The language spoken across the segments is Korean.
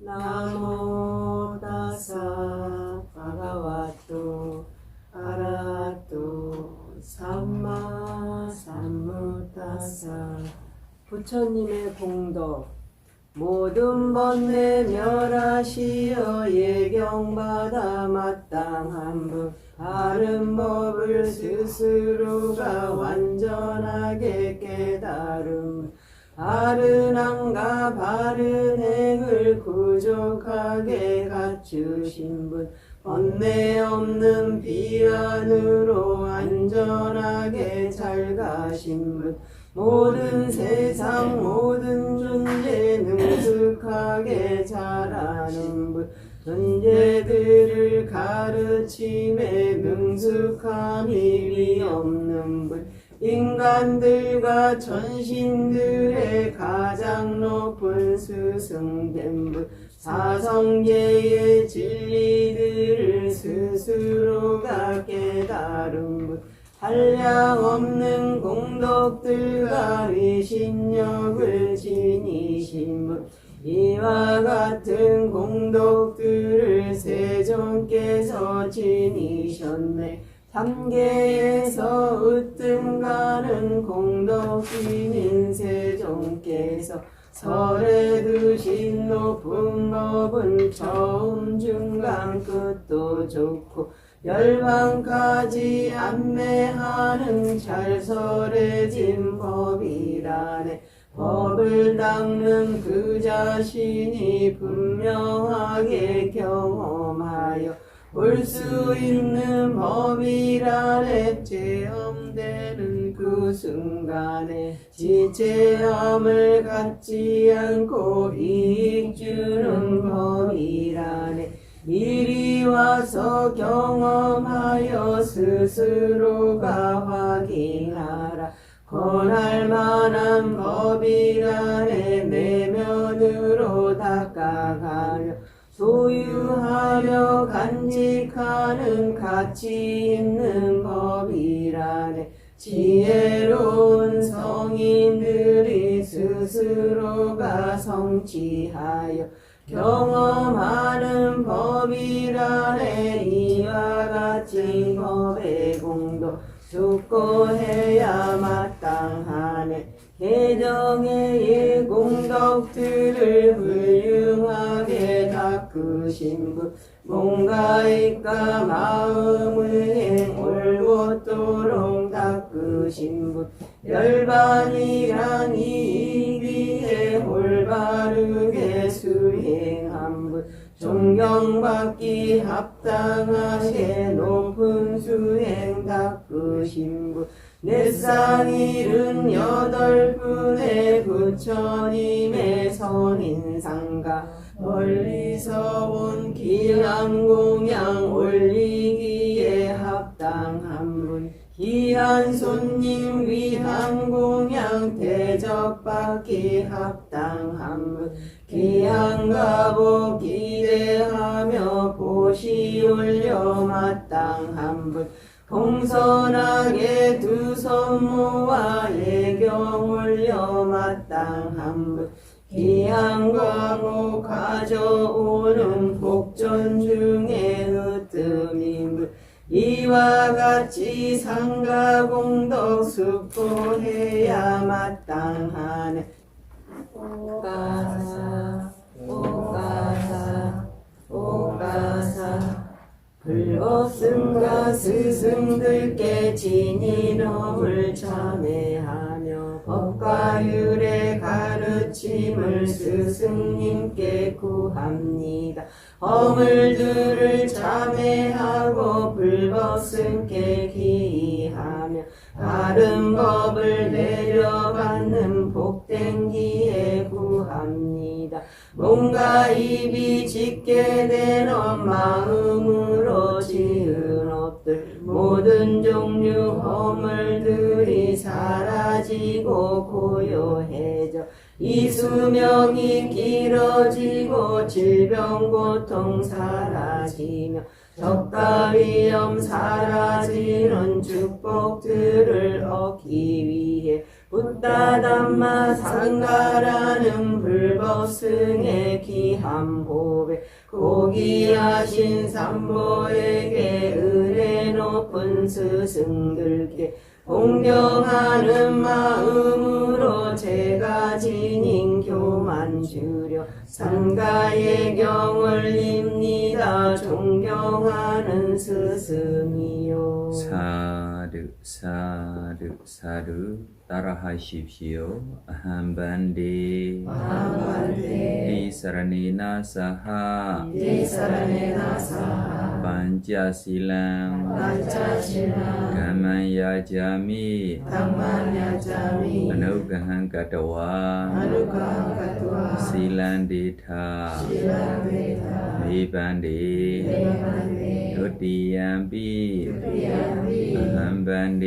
나모 다사 바가와토 아라토 삼마 삼무다사. 부처님의 공덕. 모든 번뇌 멸하시어 예경받아 마땅한 분 바른 법을 스스로가 완전하게 깨달음. 바른 안과 바른 행을 구족하게 갖추신 분 번뇌 없는 비안으로 안전하게 잘 가신 분 모든 세상 모든 존재 능숙하게 잘 아는 분 존재들을 가르침에 능숙함이 리 없는 분 인간들과 천신들의 가장 높은 스승된 분 사성계의 진리들을 스스로가 깨달은 분 한량없는 공덕들과 위신력을 지니신 분 이와 같은 공덕들을 세존께서 지니셨네. 삼계에서 으뜸가는 공덕진인 세존께서 설에 드신 높은 법은 처음 중간 끝도 좋고 열반까지 안매하는 잘설해진 법이라네. 법을 닦는 그 자신이 분명하게 경험하여 볼 수 있는 법이라네. 체험되는 그 순간에 지체함을 갖지 않고 이익 주는 법이라네. 이리 와서 경험하여 스스로가 확인하라. 권할 만한 법이라네. 내면으로 닦아가며 소유하며 간직하는 가치 있는 법이라네. 지혜로운 성인들이 스스로가 성취하여 경험하는 법이라네. 이와 같이 법의 공도 숙고해야 마땅하네. 개정의 공덕들을 훌륭하게 닦으신 분 몸과입과 마음의 올곧도록 닦으신 분 열반이란 이익위에 올바르게 수행한 분 존경받기 합당하게 높은 수행 닦으신 분 내상 78분의 부처님의 선인상가 멀리서 온 귀한 공양 올리기에 합당한 분 귀한 손님 위한 공양 대접받기 합당한 분 귀한 가보 기대하며 보시 올려 마땅한 분 공손하게 두 손 모아 예경 올려 마땅한 분 귀한 과목 가져오는 복전 중에 으뜸인 분 이와 같이 상가공덕 숙고해야 마땅하네. 오가사 오가사 오가사 불법승과 스승들께 진이놈을 참회하며 법과 율의 가르침을 스승님께 구합니다. 허물들을 참회하고 불법승께 기하며 바른 법을 내려받는 복된 기회 구합니다. 몸과 입이 짓게 된 마음으로 지은 업들 모든 종류 허물들이 사라지고 고요해져 이 수명이 길어지고 질병 고통 사라지며 적과 위험 사라지는 축복들을 얻기 위해 옥다담마 상가라는 불법승의 귀한 보배 고귀하신 삼보에게 은혜 높은 스승들께 공경하는 마음으로 제가 지닌 교만 주려 삼가의 경을 입니다. 존경하는 스승이요. 사두 사두 사두 따라하십시오. 아함반데 디사라네나 사하 반자실랑 가만야자미 아누가한 가타와 실란데타 메반데 도티얌비 아함반데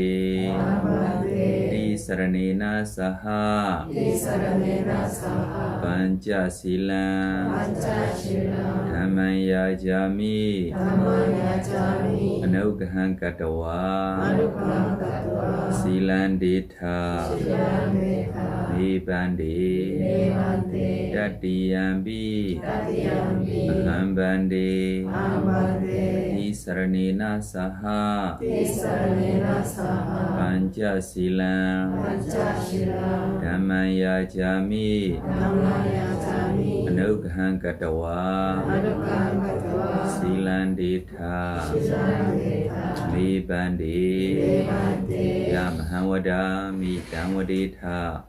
디사라네나 사하 반자실랑 가만야자미 아누가한 가타와 실란데타 메반데 도티얌비 아함반데 디사라네나 사하 반자실랑 가만야자미 아누가한 가타와 실란데타 메반데 야마하와다 미당와데타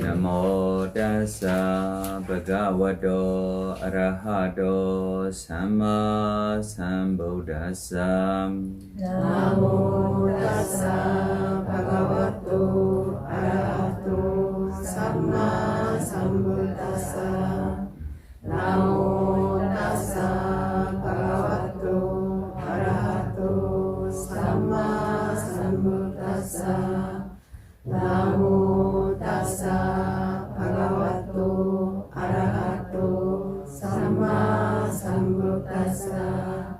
Namo tassa bhagavato arahato samma sambuddhassa Namo tassa bhagavato arahato samma sambuddhassa Namo tassa bhagavato arahato samma sambuddhassa Namo tassa bhagavato arahato samma sambuddhassa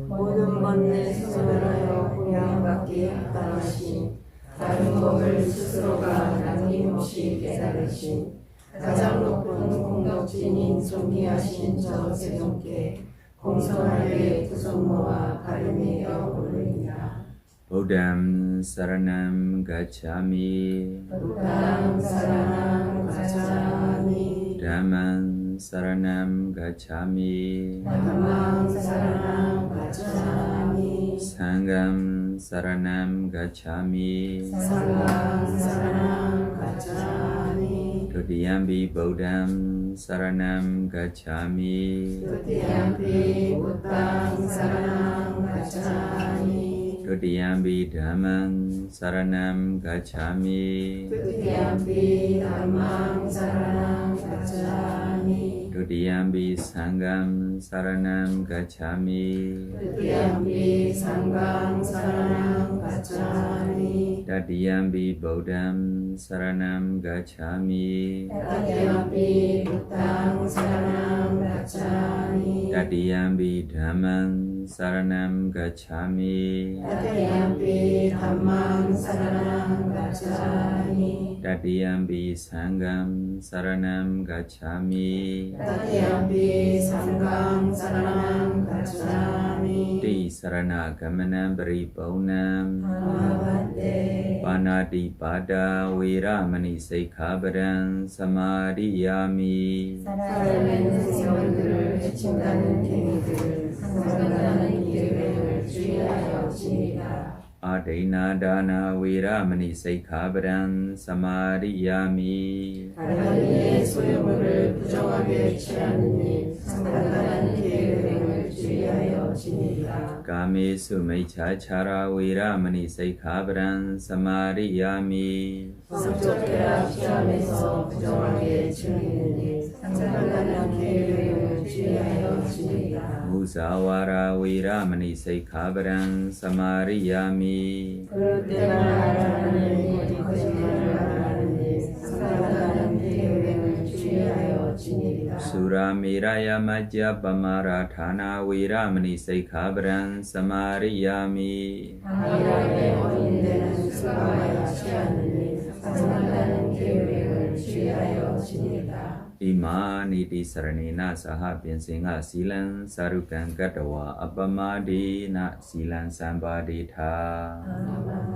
모든 번뇌 소멸하여 공양받기에 합당하신 다른 법을 스스로가 남김없이 깨달으신 가장 높은 공덕진인 존귀하신 저 세존께 공손하게 구성모와 바르며 올립니다. Buddham saranam gacchami Buddham saranam gacchami Dhammam saranam gacchami Dhammam saranam gacchami Sangham saranam gacchami Sangham saranam gacchami Tutiyampi Buddham saranam gacchami Tutiyampi Buddham saranam gacchami Tutiyampi Dhammam saranam gacchami Tutiyampi Dhammam saranam gacchami Tutiyampi Sangham saranam gacchami Tutiyampi Sangham saranam gacchami Tatiyampi Buddham saranam gacchami Tatiyampi Buddham saranam gacchami Tatiyampi Dhammam saranam gacchami Tatiyampi Dhammam saranam gacchami Tatiyampi Sangham saranam gacchami Tatiyampi Sangham saranam gacchami Ti sarana gamanam paripunam Namaste Panati pada viramani sikkhapadam samadhiyami 살아있는 생명들을 해친다는 행위들을 상상하는 계획을 주의하여 지니라. Adena dana viramani sikkhapadam samadhiyami 다른 이의 소유물을 부정하게 취하는 일, 상상하는 계획을 주의하여 지니라. Kamesu maichachara viramani sikkhapadam samadhiyami 성적대라 취함에서 부정하게 즐기는 일, 상상하는 계획을 주의하여 지니라. 무사와라 위라마니 세이카브란 사마리야미 그럴 때마다 하나님이 거짓말을 말하느니 상관하는 계획을 주의하여 지니리라. 수라미라야 마ජ්야바마라타나 위라마니 세이카브란 사마리야미 당일하게 어린데는 수가와야 취하느니 상관하는 계획을 주의하여 지니리라. 이마니디 사라니나 사하 빈싱하 실란 사루칸 가타와 아빠마디나 실란 삼바디타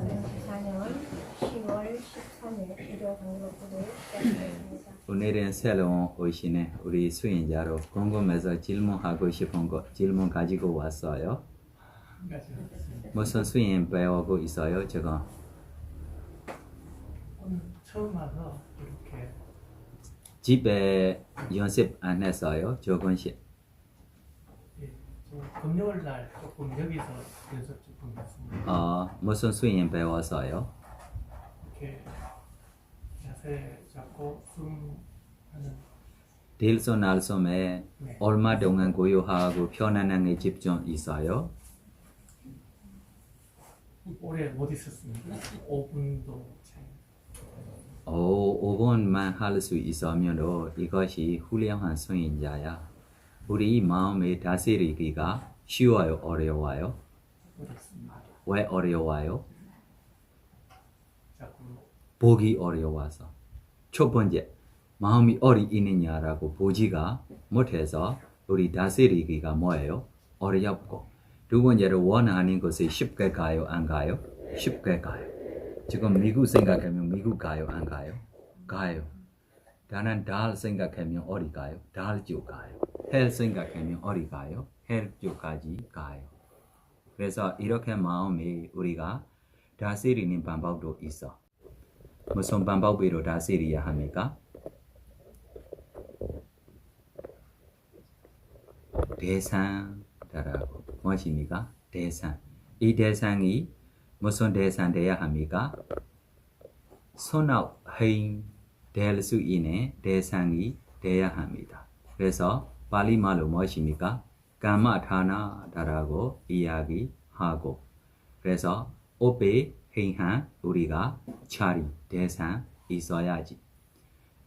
2024년 10월 13일 일요 강력부를 시작합니다. 오늘은 새로운 오시네 우리 수행자로 궁금해서 질문하고 싶은 거 질문 가지고 왔어요. 무슨 수행 배우고 있어요 지금? 처음 와서 이렇게 집에 연습 안 했어요? 조금씩? 예, 금요일 날 조금 여기서 연습 조금 했습니다. 무슨 수행 배웠어요? 이렇게 자세 잡고 숨하는 딜손 알솜에 네. 얼마 동안 고요하고 편안하게 집중 있어요? 오래 못 있었습니다. 5분도 차이. 5분만 할 수 있으면 이것이 훌륭한 수행자야. 우리 마음의 다스리기가 쉬워요? 어려워요? 어렵습니다. 왜 어려워요? 자꾸 보기 어려워서. 첫 번째, 마음이 어디 있느냐라고 보지가 못해서 우리 다스리기가 뭐예요? 어렵고. 두 번째로 원하는 곳에 쉽게 가요? 안 가요? 쉽게 가요. 지금 미국 생각하면 미국 가요? 안 가요? 가요. 다른 달 생각하면 어디 가요? 달 쪽 가요. 헬 생각하면 어디 가요? 헬 쪽까지 가요. 그래서 이렇게 마음이 우리가 다스리는 방법도 있어. 무슨 방법으로 다스려야 합니까? 대상이라고. 무엇입니까? 대상. 이 대상이 무슨 대상 돼야 합니까? 선악행 될 수 있는 대상이 돼야 합니다. 그래서 발리 말로 무엇입니까? 까마타나라고 이야기하고 그래서 오페 행한 우리가 차리 대상 있어야지.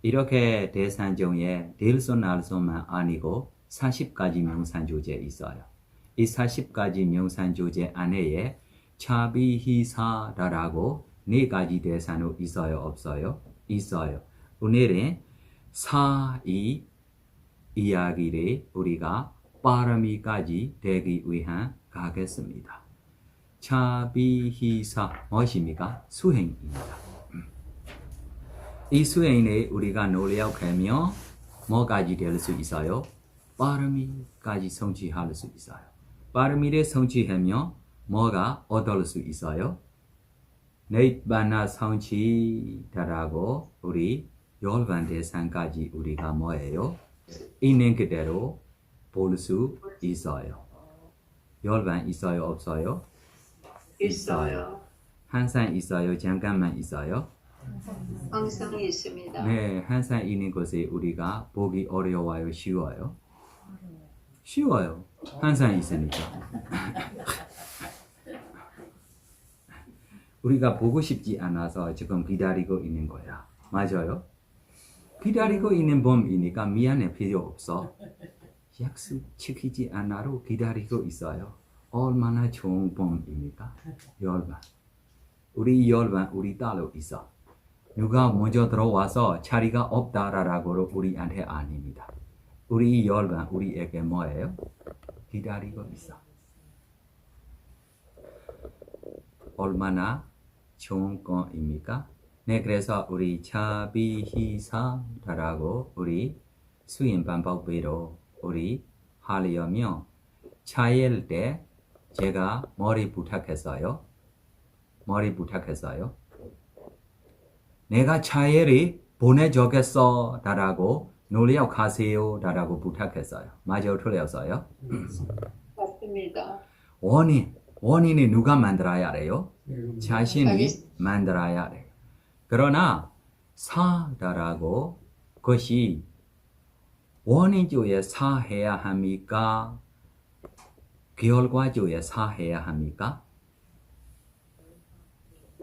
이렇게 대상 중에 딜손 알손만 아니고 40가지 명상 주제 있어요. 이 40가지 명상 주제 안에 차비히사라고 4가지 대상도 있어요? 없어요? 있어요. 오늘은 사이 이야기를 우리가 빠르미까지 되기 위한 가겠습니다. 차비히사 무엇입니까? 수행입니다. 이 수행을 우리가 노력하면 뭐까지 될 수 있어요? 빠르미까지 성취할 수 있어요. 빠르미를 성취하면 뭐가 얻을 수 있어요? 니브바나 성취라고 우리 열반 대상까지 우리가 뭐예요? 있는 그대로 볼 수 있어요. 열반 있어요? 없어요? 있어요. 항상 있어요? 잠깐만 있어요? 항상 있습니다. 네, 항상 있는 것에 우리가 보기 어려워요? 쉬워요? 쉬워요. 항상 있으니까. 우리가 보고 싶지 않아서 지금 기다리고 있는 거야. 맞아요? 기다리고 있는 범이니까 미안해 필요 없어. 약속 지키지 않아도 기다리고 있어요. 얼마나 좋은 범입니까? 열반. 우리 열반 우리 따로 있어. 누가 먼저 들어와서 자리가 없다라고 우리한테 아닙니다. 우리 열반 우리에게 뭐예요? 기다리고 있어. 얼마나 좋은 거입니까? 네, 그래서 우리 차비히사라고 우리 수행 방법으로 우리 하려면 차일 때 제가 머리 부탁했어요. 내가 차일이 보내주겠어 라고 노력하세요 라고 부탁했어요. 맞아요? 틀렸어요? 맞습니다. 원인이 누가 만들어야 돼요? 자신이 만들어야 돼요. 그러나 사다라고 그것이 원인 쪽에 사해야 합니까? 결과조에 사해야 합니까?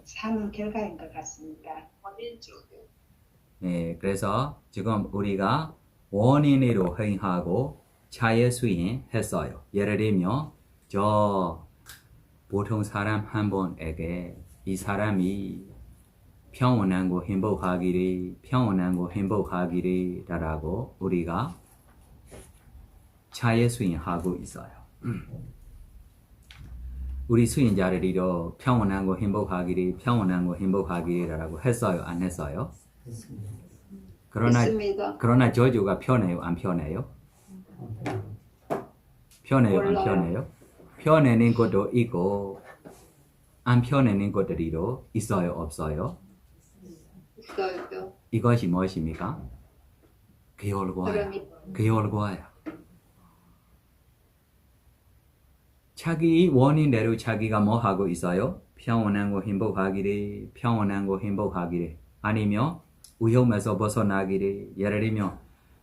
사는 결과인 것 같습니다. 원인 쪽에. 네, 그래서 지금 우리가 원인으로 행하고 차의 수행했어요. 예를 들면 저 보통 사람 한 분에게 이 사람이 평온하고 행복하기를 라고 우리가 차의 수행하고 있어요. 우리 수행자들이도 평온하고 행복하기라고 했어요? 안 했어요? 있습니다. 그러나 저주가 편해요? 안 편해요? 편해요? 안 몰라요. 편해요? 편해는 것도 있고 안 편해는 것들이도 있어요? 없어요? 있어요. 이것이 무엇입니까? 결과야. 결과야. 자기 원인대로 자기가 뭐 하고 있어요? 평온하고 행복하기를 아니면 위험에서 벗어나기를 예를 들면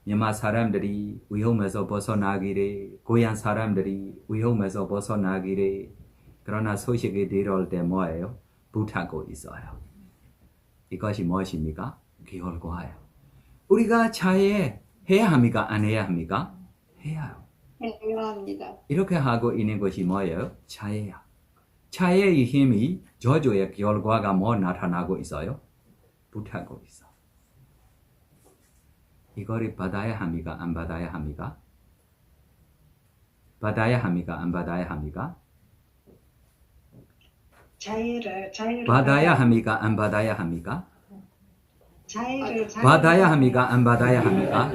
မြန်မာ사람들이 위험에서 벗어나기를 고향 사람들이 위험에서 벗어나기를 그러나 소식이 들어올 때 뭐예요? 불타고 있어요. 이것이 무엇입니까? 결과예요. 우리가 차에 해야 합니까? 안 해야 합니까? 해야요. 해야 합니다. 이렇게 하고 있는 것이 뭐예요? 차예요. 차의 힘이 저주의 결과가 뭐 나타나고 있어요? 불타고 있어. 이거를 받아야 합니까? 안 받아야 합니까? 받아야 합니까? 안 받아야 합니까? 자유를 받아야 합니까? 안 받아야 합니까? 자유를 받아야 합니까? 안 받아야 합니까?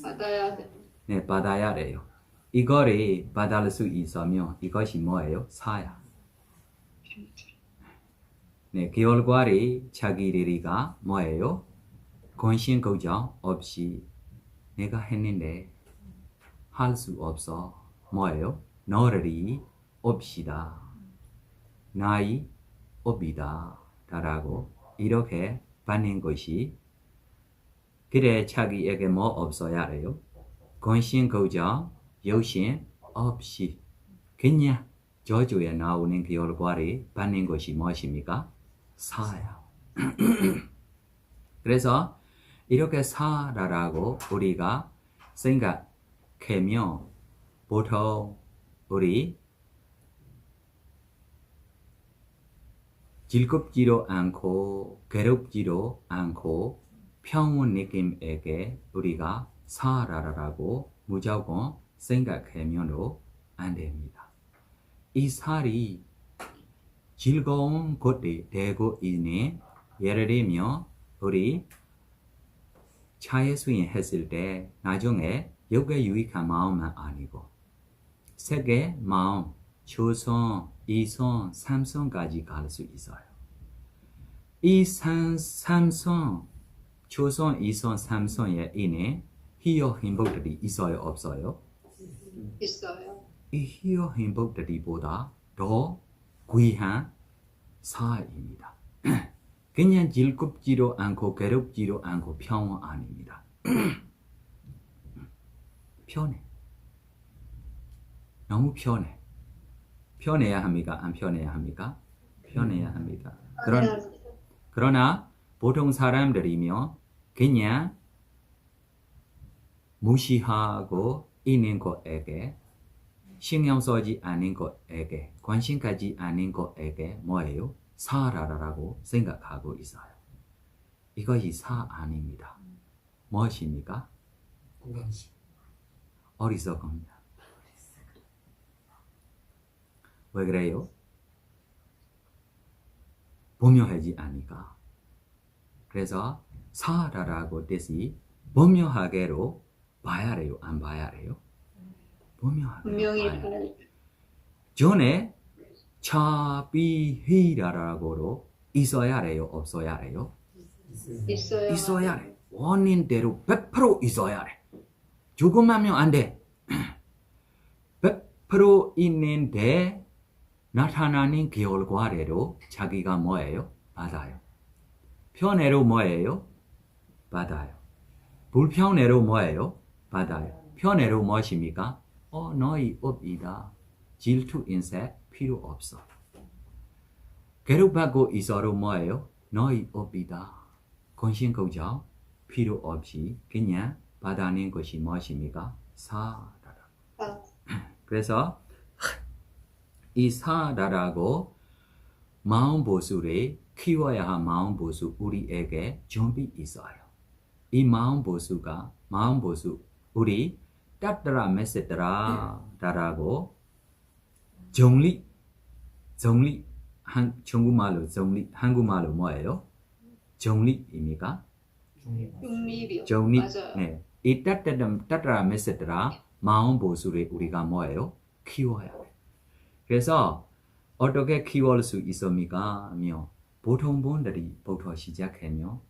받아야 돼. 네, 받아야 돼요. 이거를 받을 수 있으면 이것이 뭐예요? 사야. 네, 결과를 자기들이가 뭐예요? 관심 걱정 없이 내가 했는데 할 수 없어. 뭐예요? 너를 없이다. 나의 업이다. 라고 이렇게 받는 것이 그래 자기에게 뭐 없어야 해요? 관심 걱정 욕심 없이 그냥 저주에 나오는 결과를 받는 것이 무엇입니까? 사야. 그래서 이렇게 사라라고 우리가 생각하면 보통 우리 즐겁지도 않고 괴롭지도 않고 평온 느낌에게 우리가 사라라고 무조건 생각하면도 안 됩니다. 이 살이 즐거운 것이 되고 있는 예를 들면 우리 차에 수행했을 때 나중에 여기에 유익한 마음은 아니고 세계 마음, 초선, 이선, 삼선까지 갈 수 있어요. 이 삼선, 초선, 이선, 삼선에 있는 희요 행복들이 있어요, 없어요? 있어요. 이 희요 행복들이보다 더 귀한 사입니다. 그냥 즐겁지도 않고 괴롭지도 않고 평온 아닙니다. 편해. 너무 편해. 편해야 합니까? 안 편해야 합니까? 편해야 합니다. 그러나 보통 사람들이면 그냥 무시하고 있는 것에게 신경 쓰지 않는 것에게 관심 가지 않는 것에게 뭐예요? 사라라고 생각하고 있어요. 이것이 사 아닙니다. 무엇입니까? 공감심. 어리석습니다. 왜 그래요? 분명하지 않으니까. 그래서 사라라고 뜻이 분명하게로 봐야 해요? 안 봐야 해요? 분명하게 분명히 봐야 봐야 해요. 전에 차비휘라라고로 있어야 해요? 없어야 해요? 있어요. 있어야 해. 원인대로 100% 있어야 해. 조금하면 안 돼. 100% 있는데 나타나는 결과대로 자기가 뭐예요? 받아요. 편애로 뭐예요? 받아요. 불편애로 뭐예요? 받아요. 편애로 무엇입니까? 너의 업이다. 질투 인색 필요 없어. 괴롭받고 있어도 뭐예요? 너희 업이다. 권신 걱정 필요 없이 그냥 받아낸 것이 무엇입니까? 사다라. 사. 그래서 이 사다라고 마음 보수를 키워야 할 마음 보수 우리에게 준비 있어요. 이 마음 보수 우리 따따라 메세따라라고 정리 한국말로 뭐예요? 정리입니까? 중립이요. 정리. 맞아요. 네. 이 따따라 메세따라 마음 보수를 우리가 뭐예요? 키워야 돼. 그래서 어떻게 키울 수 있습니까? 하며 보통 분들이부터 시작하며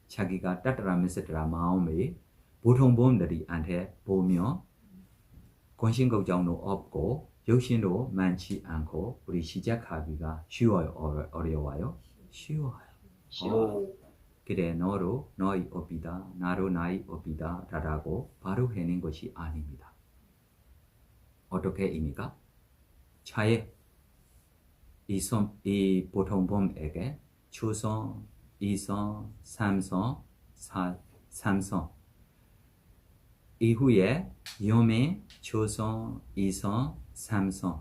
자기가 따따라 메세따라 마음을 보통 분들이한테 보며 관심 걱정도 없고 욕심도 많지 않고 우리 시작하기가 쉬워요? 어려워요? 쉬워요. 그래 너로 너희 업이다 나로 나의 업이다 라고 바로 해낸 것이 아닙니다. 어떻게입니까? 차에 이 보통 봄에게 초선, 2선, 3선, 3선 이후에 염의 초선, 2선, 3선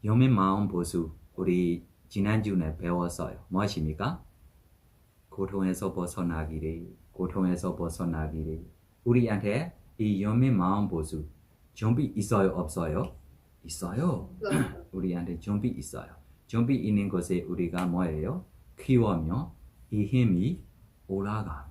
염의 마음 보수 우리 지난주에 배웠어요. 무엇입니까? 고통에서 벗어나기를 우리한테 이 염의 마음 보수 준비 있어요? 없어요? 있어요. 우리한테 준비 있어요. 준비 있는 것에 우리가 뭐예요? 키우며 이 힘이 올라가며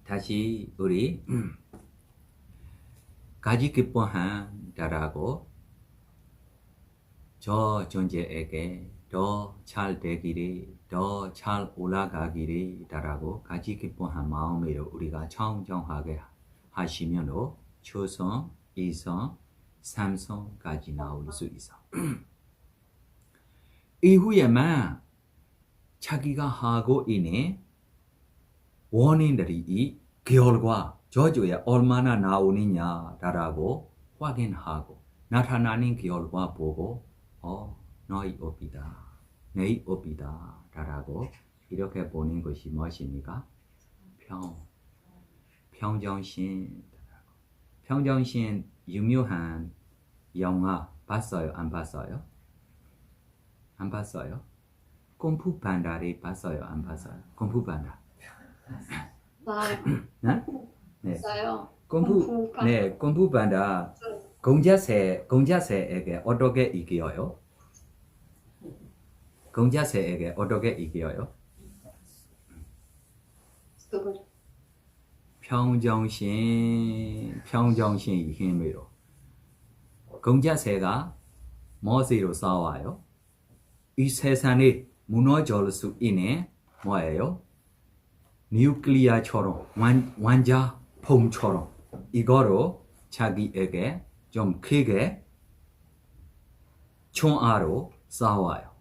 다시 우리 가지 기뻐한다라고 저 존재에게 더 잘 되기를 더 잘 올라가기를 라고 가지 기뻐한 마음으로 우리가 청정하게 하시면 초선, 2선, 3선까지 나올 수 있어. 이후에만 자기가 하고 있는 원인들이 이 결과 저주에 얼마나 나오느냐라고 확인하고 나타나는 결과 보고 너희 업이다 내 업이다 라고 이렇게 보는 것이 무엇입니까? 평정신 유명한 영화 봤어요? 안 봤어요? 안 봤어요? 꼼푸판다를 봤어요? 안 봤어요? 꼼푸판다 네. 맞아요. 꼼푸판다 공자새에게 어떻게 이겨요? 공자새에게 어떻게 이겨요? 평정신의 힘으로. 공자새가 무엇으로 싸워요? 이 세상이 무너질 수 있는 뭐예요? 뉴클리아처럼 완자폭처럼 이거로 자기에게 좀 크게 총알로 싸워요.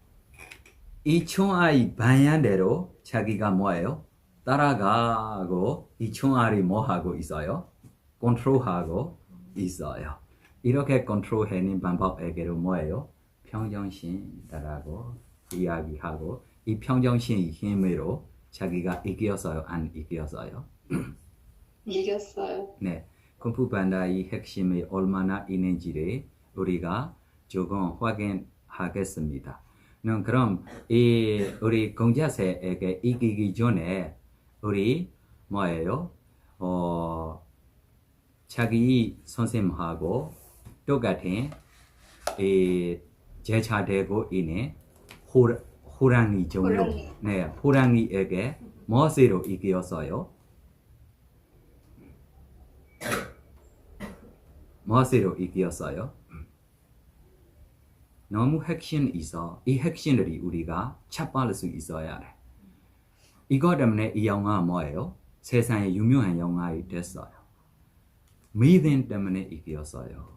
이 총알이 방향대로 자기가 뭐예요? 따라가고 이 총알이 뭐 하고 있어요? 컨트롤하고 있어요. 이렇게 컨트롤하는 방법에게로 뭐예요? 평정심이라고 이야기하고 이 평정심의 힘으로 자기가 이겼어요? 안 이겼어요? 이겼어요. 네. 쿵푸판다의 핵심이 얼마나 있는지를 우리가 조금 확인하겠습니다. 그럼 우리 공자새에게 이기기 전에 우리 뭐예요? 자기 선생님하고 똑같은 제차되고 있는 호랑이 종류. 네, 호랑이에게 무엇으로 이겼어요? 무엇으로 이겼어요? 너무 핵심이 있어. 이 핵심들이 우리가 찾아볼 수 있어야 돼. 이것 때문에 이 영화 뭐예요? 세상에 유명한 영화가 됐어요. 믿음 때문에 이겼어요.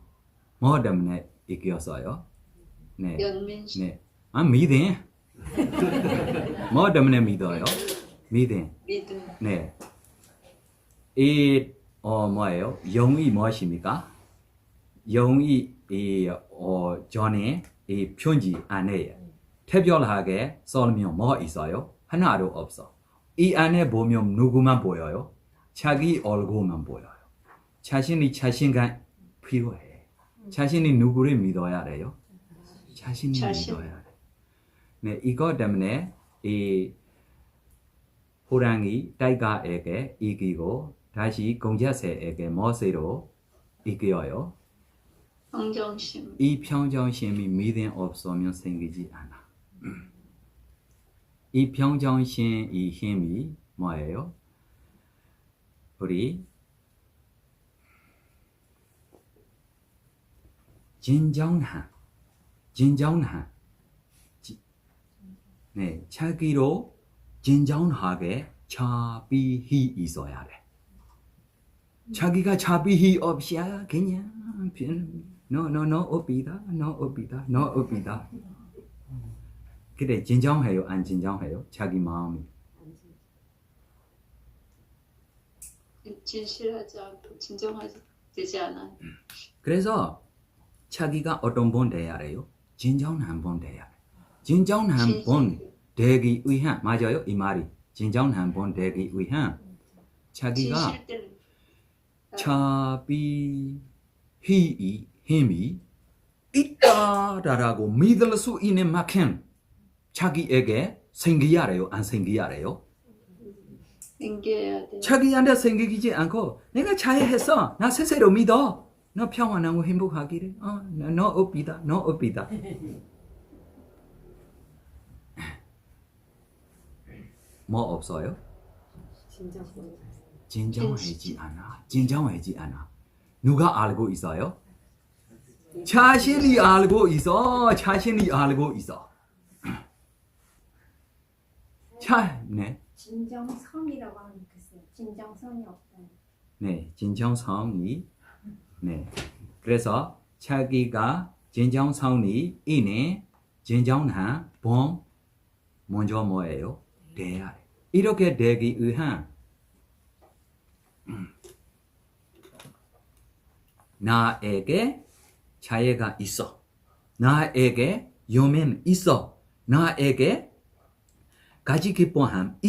뭐 때문에 이겼어요? 네. 연민식. 네. 믿음. 뭐 때문에 믿어요? 믿음. 믿음. 네. 이 뭐예요? 영이 무엇입니까? 영이 전에 이 편지 안에 특별하게 설명 뭐 있어요? 하나도 없어. 이 안에 보면 누구만 보여요? 자기 얼굴만 보여요. 자신이 자신감 필요해. 자신이 누구를 믿어야 돼요? 자신이 믿어야 돼. 네, 이거 때문에 이 호랑이 타이거에게 이기고 다시 공자새에게 무엇으로 이겨요? 평정심. 이 평정심이 믿음 없으면 생기지 않아. 이 평정심의 힘이 뭐예요? 우리 진정한 네, 자기로 진정하게 자비히 있어야 돼. 자기가 자비히 없이야 그냥 너 업이다. 그래 진정해요 안 진정해요? 자기 마음이 진실하지 않고 진정하지 되지 않아. 그래서 자기가 어떤 분 돼야 돼요? 진정한 분 돼야 돼. 진정한 분 되기 위한 맞아요 이 말이 진정한 분 되기 위한 자기가 진실들. 자비히 힘이 있다라고 믿을 수 있는 만큼 자기에게 생겨야 돼요 안 생겨야 돼요? 생겨야 돼. 자기한테 생기지 않고 내가 잘했어 나 스스로 믿어 너 평안하고 행복하기를 너 업이다 뭐 없어요? 진정하지 않아 누가 알고 있어요? 자신이 알고 있어 네. 진정성이라고 하면 좋겠어요. 진정성이 없다. 네, 진정성이 네. 그래서 자기가 진정성이 있는 진정한 본 먼저 뭐예요? 돼야 돼. 이렇게 되기 위한 나에게 자유가 있어. 나에게 yomen 있어. 나에게 가지 기뻐함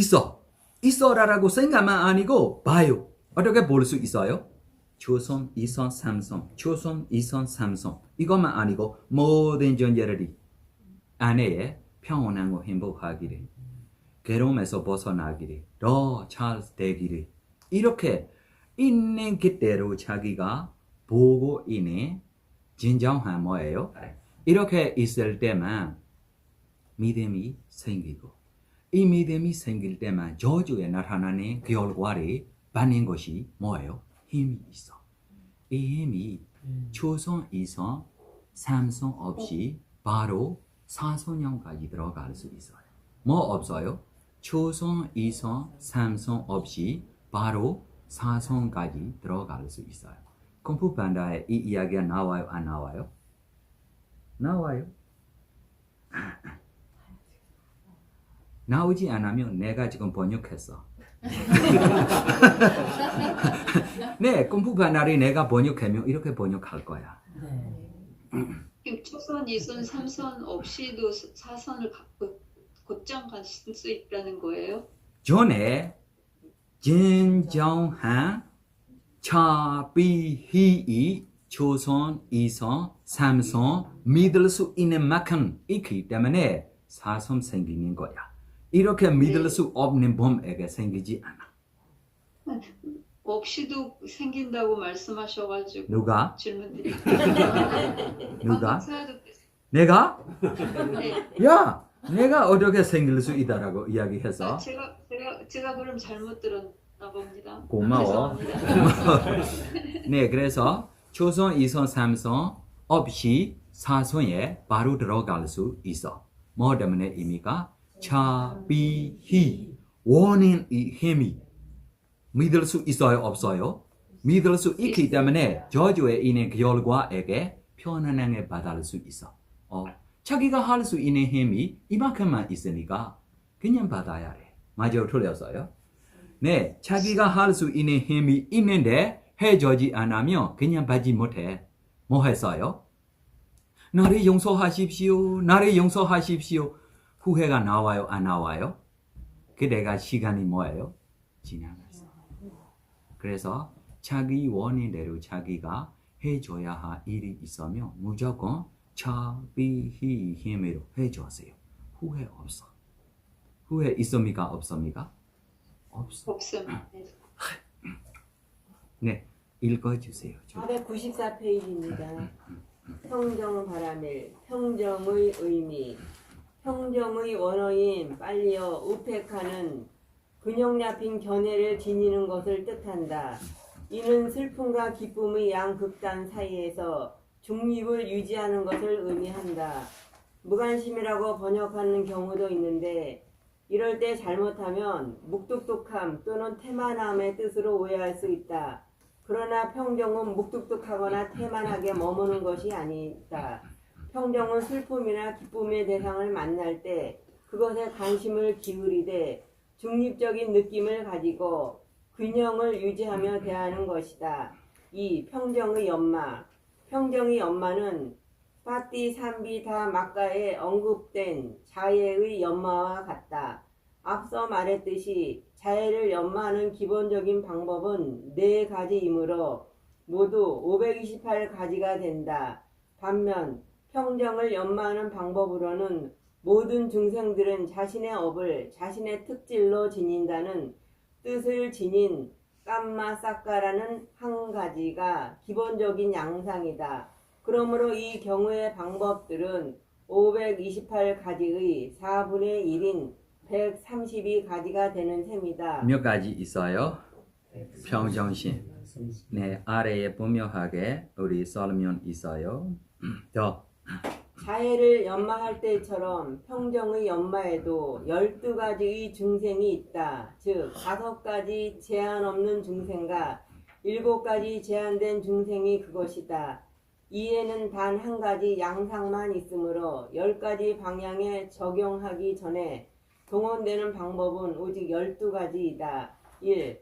있어라고 생각만 아니고 봐요. 어떻게 볼 수 있어요? 조선, 이선, 삼선, 조선, 이선, 삼선 이것만 아니고 모든 존재들이 안에 평온하고 행복하기를 괴로움에서 벗어나기를 더 잘 되기를 이렇게 있는 그대로 자기가 보고 있는 진정한 뭐예요? 이렇게 있을 때만 믿음이 생기고 이 믿음이 생길 때만 저주에 나타나는 결과를 받는 것이 뭐예요? 힘이 있어. 이 힘이 초선, 이선, 삼선 없이 바로 사선형까지 들어갈 수 있어요. 뭐 없어요? 초선, 이선, 삼선 없이 바로 사선까지 들어갈 수 있어요. 컴퓨터반다에 이 이야기가 나와요? 안 나와요? 나와요. 나오지 않으면 내가 지금 번역했어. 네, 컴퓨터반다를 내가 번역하면 이렇게 번역할 거야. 초선, 이선, 삼선 없이도 사선을 곧장 갈 수 있다는 거예요? 전에 진정한 자비히 초선, 이선, 삼선 믿을 수 있는 만큼 있기 때문에 사선 생기는 거야. 이렇게 믿을 수 없는 범에게 생기지 않아. 없이도 생긴다고 말씀하셔가지고 누가? 질문드릴게요. 누가? 사야도 내가? 네. 야! 내가 어떻게 생길 수 있다라고 이야기해서 제가 그럼 잘못 들었나 봅니다. 고마워. 죄송합니다. 네, 그래서 초선, 이선, 삼선 없이 사선에 바로 들어갈 수 있어. 뭐 때문에입니까? 자비히 원인 이 힘이 믿을 수 있어요? 없어요? 믿을 수 있기 때문에 저주에 있는 결과에게 편안하게 받을 수 있어. 자기가 할 수 있는 힘이 이만큼만 있으니까 그냥 받아야 해. 맞아요, 틀렸어요? 네, 자기가 할 수 있는 힘이 있는데 해주지 않으면 그냥 받지 못해. 뭐 했어요? 나를 용서하십시오. 나를 용서하십시오. 후회가 나와요, 안 나와요? 그때가 시간이 뭐예요? 지나갔어. 그래서 자기 원인대로 자기가 해줘야 할 일이 있으면 무조건 자비히 힘으로 해주세요. 후회 없어. 후회 있습니까? 없습니까? 없어. 없습니다. 네, 읽어주세요. 494페이지입니다. 평정 바라밀, 평정의 의미. 평정의 원어인 빨리어 우페카는 근육 얇힌 견해를 지니는 것을 뜻한다. 이는 슬픔과 기쁨의 양극단 사이에서 중립을 유지하는 것을 의미한다. 무관심이라고 번역하는 경우도 있는데 이럴 때 잘못하면 묵뚝뚝함 또는 태만함의 뜻으로 오해할 수 있다. 그러나 평정은 묵뚝뚝하거나 태만하게 머무는 것이 아니다. 평정은 슬픔이나 기쁨의 대상을 만날 때 그것에 관심을 기울이되 중립적인 느낌을 가지고 균형을 유지하며 대하는 것이다. 2. 평정의 연마. 평정의 연마는 파티 삼비다 막가에 언급된 자해의 연마와 같다. 앞서 말했듯이 자해를 연마하는 기본적인 방법은 4가지이므로 모두 528가지가 된다. 반면 평정을 연마하는 방법으로는 모든 중생들은 자신의 업을 자신의 특질로 지닌다는 뜻을 지닌 깜마사카라는 한 가지가 기본적인 양상이다. 그러므로 이 경우의 방법들은 528가지의 4분의 1인 132가지가 되는 셈이다. 몇 가지 있어요? 평정심. 네, 아래에 분명하게 우리 설명 있어요. 더. 자해를 연마할 때처럼 평정의 연마에도 12가지의 중생이 있다. 즉 5가지 제한 없는 중생과 7가지 제한된 중생이 그것이다. 이에는 단 한 가지 양상만 있으므로 10가지 방향에 적용하기 전에 동원되는 방법은 오직 12가지이다. 1.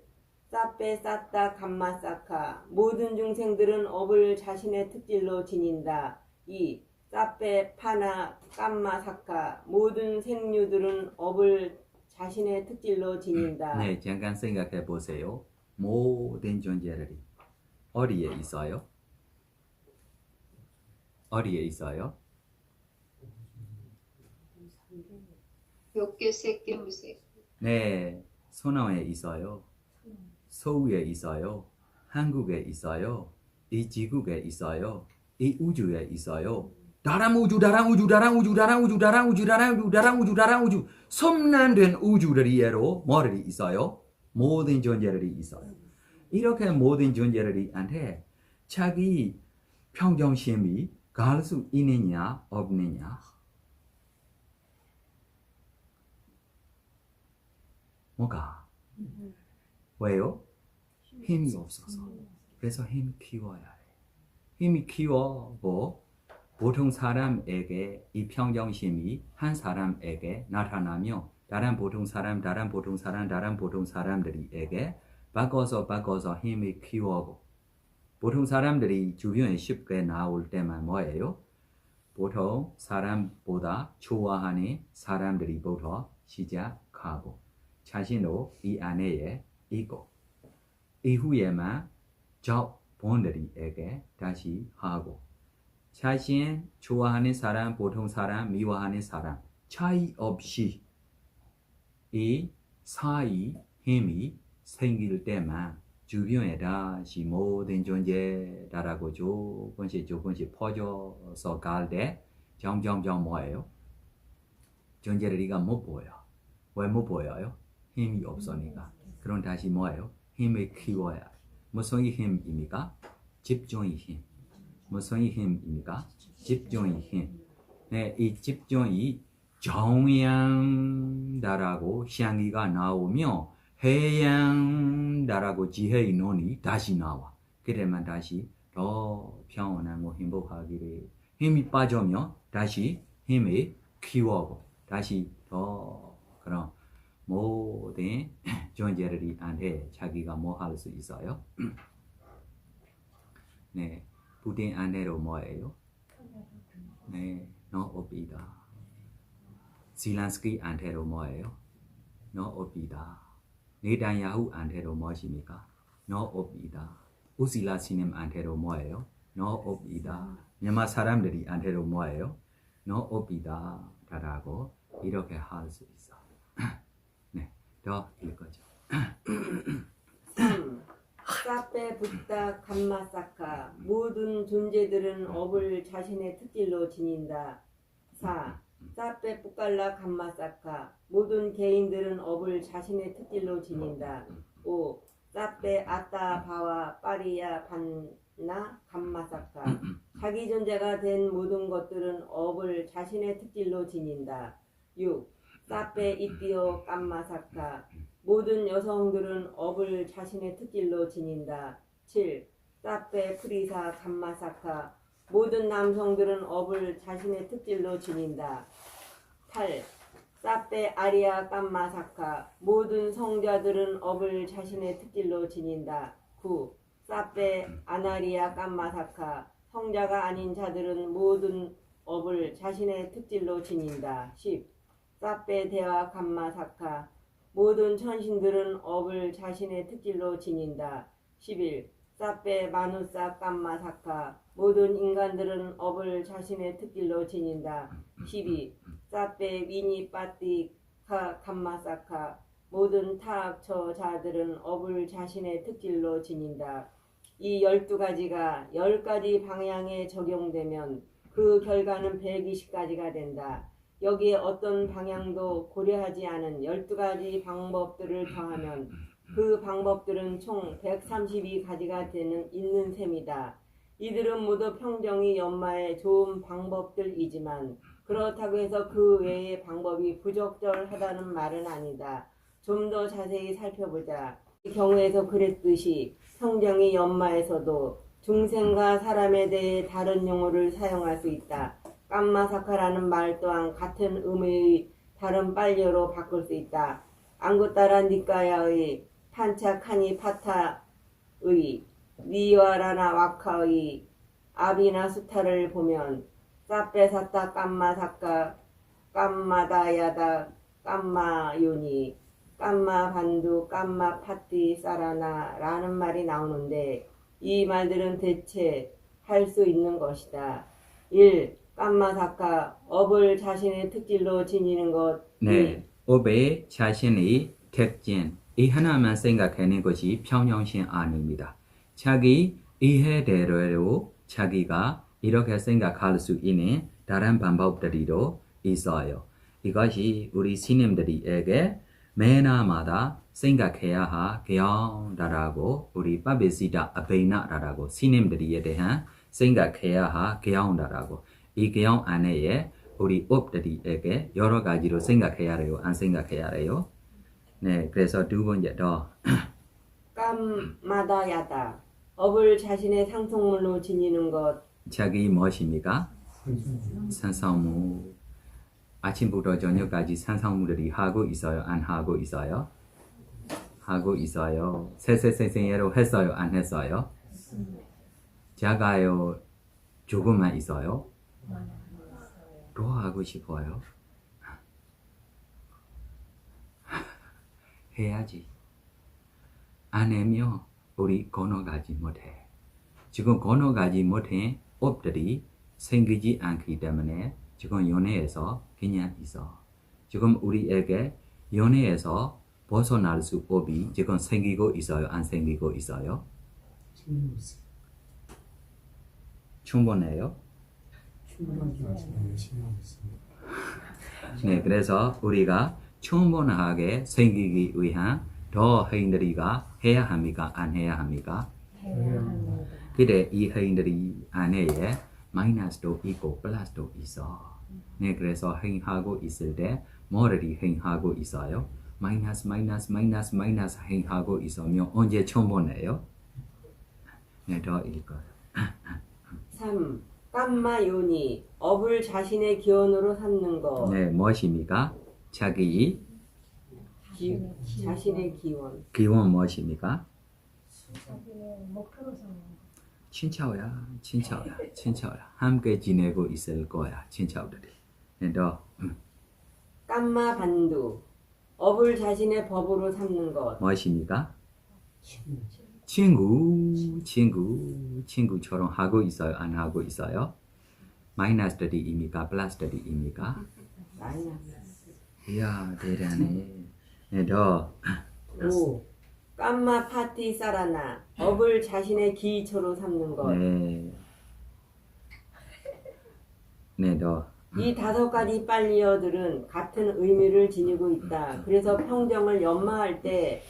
사페 사타 감마 사카. 모든 중생들은 업을 자신의 특질로 지닌다. 2. 사페 파나 깜마 사카. 모든 생류들은 업을 자신의 특질로 지닌다. 네, 잠깐 생각해 보세요. 모든 존재들이 어디에 있어요? 어디에 있어요? 몇개 세개 무색. 네, 소나무에 있어요. 서울에 있어요. 한국에 있어요. 이 지구에 있어요. 이 우주에 있어요. 다른 우주, 다른 우주, 다른 우주, 다른 우주, 다른 우주, 다른 우주, 다른 우주, 다른 우주, 섬난된 우주들이로 뭐들이 있어요? 모든 존재들이 있어요. 이렇게 모든 존재들이한테 자기 평정심이 갈 수 있느냐 없느냐? 뭐가? 왜요? 힘이 없어서. 그래서 힘 키워야 해. 힘이 키워고 보통 사람에게 이 평정심이 한 사람에게 나타나며 다른 보통 사람, 다른 보통 사람, 다른 보통 사람들에게 바꿔서 힘을 키우고 보통 사람들이 주변에 쉽게 나올 때만 뭐예요? 보통 사람보다 좋아하는 사람들이부터 시작하고 자신도 이 안에 있고 이후에만 저분들에게 다시 하고 자신 좋아하는 사람, 보통 사람, 미워하는 사람 차이 없이 이 사이 힘이 생길 때만 주변에 다시 모든 존재다라고 조금씩 퍼져서 갈 때 점점 뭐예요? 존재들이가 못 보여. 왜 못 보여요? 힘이 없으니까. 그럼 다시 뭐예요? 힘을 키워야 해. 무슨 힘입니까? 집중의 힘. 무슨 힘입니까? 집중의 힘. 네, 이 집중이 정양다라고 향기가 나오며 해양다라고 지혜의 논이 다시 나와. 그러면 다시 더 평온하고 행복하기를. 힘이 빠지면 다시 힘을 키우고 다시 더 그런 모든 존재들이한테 자기가 뭐 할 수 있어요? 네, 부딘 안에로 뭐예요? 네, 노옵이다. 질란스키 안테로 뭐예요? 노옵이다. 네단야후 안테로 무엇입니까? 노옵이다. 우실라시님 안테로 뭐예요? 노옵이다.မြန်မာ 사람들이 안테로 뭐예요? 노옵이다. 라고 이렇게 할 수 있어. 네, 더 읽어줘. 3. 사페 붓다 감마사카 모든 존재들은 업을 자신의 특질로 지닌다. 4. 사페 뿌깔라 감마사카 모든 개인들은 업을 자신의 특질로 지닌다. 5. 사페 아따 바와 파리야 반나 감마사카 자기 존재가 된 모든 것들은 업을 자신의 특질로 지닌다. 6. 사페 이띠오 감마사카 모든 여성들은 업을 자신의 특질로 지닌다. 7. 사페 프리사 감마사카 모든 남성들은 업을 자신의 특질로 지닌다. 8. 사페 아리아 감마사카 모든 성자들은 업을 자신의 특질로 지닌다. 9. 사페 아나리아 감마사카 성자가 아닌 자들은 모든 업을 자신의 특질로 지닌다. 10. 사페 대와 감마사카 모든 천신들은 업을 자신의 특질로 지닌다. 11. 사페 마누사 감마사카 모든 인간들은 업을 자신의 특질로 지닌다. 12. 사페 위니파티카 감마사카 모든 타학처자들은 업을 자신의 특질로 지닌다. 이 12가지가 10가지 방향에 적용되면 그 결과는 120가지가 된다. 여기에 어떤 방향도 고려하지 않은 12가지 방법들을 더하면 그 방법들은 총 132가지가 있는 셈이다. 이들은 모두 평정이 연마의 좋은 방법들이지만 그렇다고 해서 그 외의 방법이 부적절하다는 말은 아니다. 좀 더 자세히 살펴보자. 이 경우에서 그랬듯이 평정이 연마에서도 중생과 사람에 대해 다른 용어를 사용할 수 있다. 깜마사카라는 말 또한 같은 의미의 다른 빨려로 바꿀 수 있다. 앙구따라 니까야의 판차카니 파타의 니와라나 와카의 아비나 수타를 보면 사페사타 깜마사카 깜마다야다 깜마요니 깜마반두 깜마파티 사라나 라는 말이 나오는데 이 말들은 대체 할 수 있는 것이다. 1. 깜마사카 업을 자신의 특질로 지니는 것. 네, 업의 자신의 특징 이 하나만 생각하는 것이 평정심 아닙니다. 자기 이해대로 자기가 이렇게 생각할 수 있는 다른 방법들이도 있어요. 이것이 우리 스님들에게 매나마다 생각해야 하게온다라고 우리 바베시다 아베나라고 스님들에 대한 생각해야 하게온다라고 이 개형 안에 우리 업들에게 여러 가지로 생각해야 해요. 안 생각해야 해요. 네, 그래서 두 번째 더 깜마다야다 업을 자신의 상속물로 지니는 것. 자기 무엇입니까? 산성무. 아침부터 저녁까지 산성무들이 하고 있어요? 안 하고 있어요? 하고 있어요. 세세생생으로 했어요? 안 했어요? 작아요? 조금만 있어요? 더 하고 싶어요? 해야지. 안 하면 우리 건너가지 못해. 지금 건너가지 못해 업들이 생기지 않기 때문에 지금 연애에서 그냥 있어. 지금 우리에게 연애에서 벗어날 수 법이 지금 생기고 있어요? 안 생기고 있어요? 충분해요? 네, 그래서 우리가 충분하게 생기기 위한 더 행위가 해야 합니까? 안 해야 합니까? 근데 이 행위들이 안에 마이너스도 있고 플러스도 있어. 네, 그래서 행하고 있을 때 뭐를 행하고 있어요? 마이너스 행하고 있으면 언제 충분해요? 네, 더 읽어요. 3. 깜마요니 업을 자신의 기원으로 삼는 것. 네, 무엇입니까? 자기 자신의 기원. 기원 무엇입니까? 자기의 목표로 삼는 거. 친척이야, 친척이야, 친척이야. 함께 지내고 있을 거야, 친척들이. 네, 너 깜마 반두. 업을 자신의 법으로 삼는 것. 무엇입니까? 친구처럼 하고 있어요, 안 하고 있어요? 마이너스 들이입니까? 플러스 들이입니까? 마이너스. 이야, 대단해. 네, 너 5. 깜마 파티 사라나. 업을 자신의 기초로 삼는 것. 네. 네, 너 이 5가지 빨리어들은 같은 의미를 지니고 있다. 그래서 평정을 연마할 때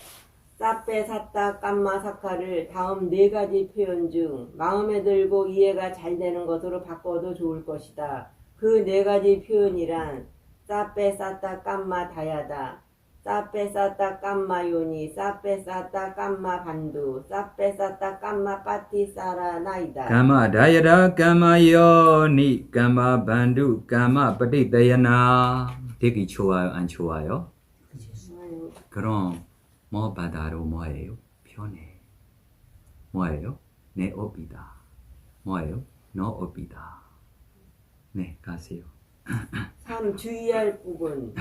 싸빼 사따 깜마 사카를 다음 4가지 표현 중 마음에 들고 이해가 잘 되는 것으로 바꿔도 좋을 것이다. 그 4가지 표현이란 싸빼 사따 깜마 다야다, 싸빼 사따 깜마 요니, 싸빼 사따 깜마 반두, 싸빼 사따 깜마 빠티 사라나이다. 까마 다이라 까마 요니 까마 반두 까마 빠티다야나. 되게 좋아요, 안 좋아요? 그럼 뭐 바다로 뭐예요? 편해. 뭐예요? 내 업이다. 뭐예요? 너 업이다. 네, 가세요. 3. 주의할 부분.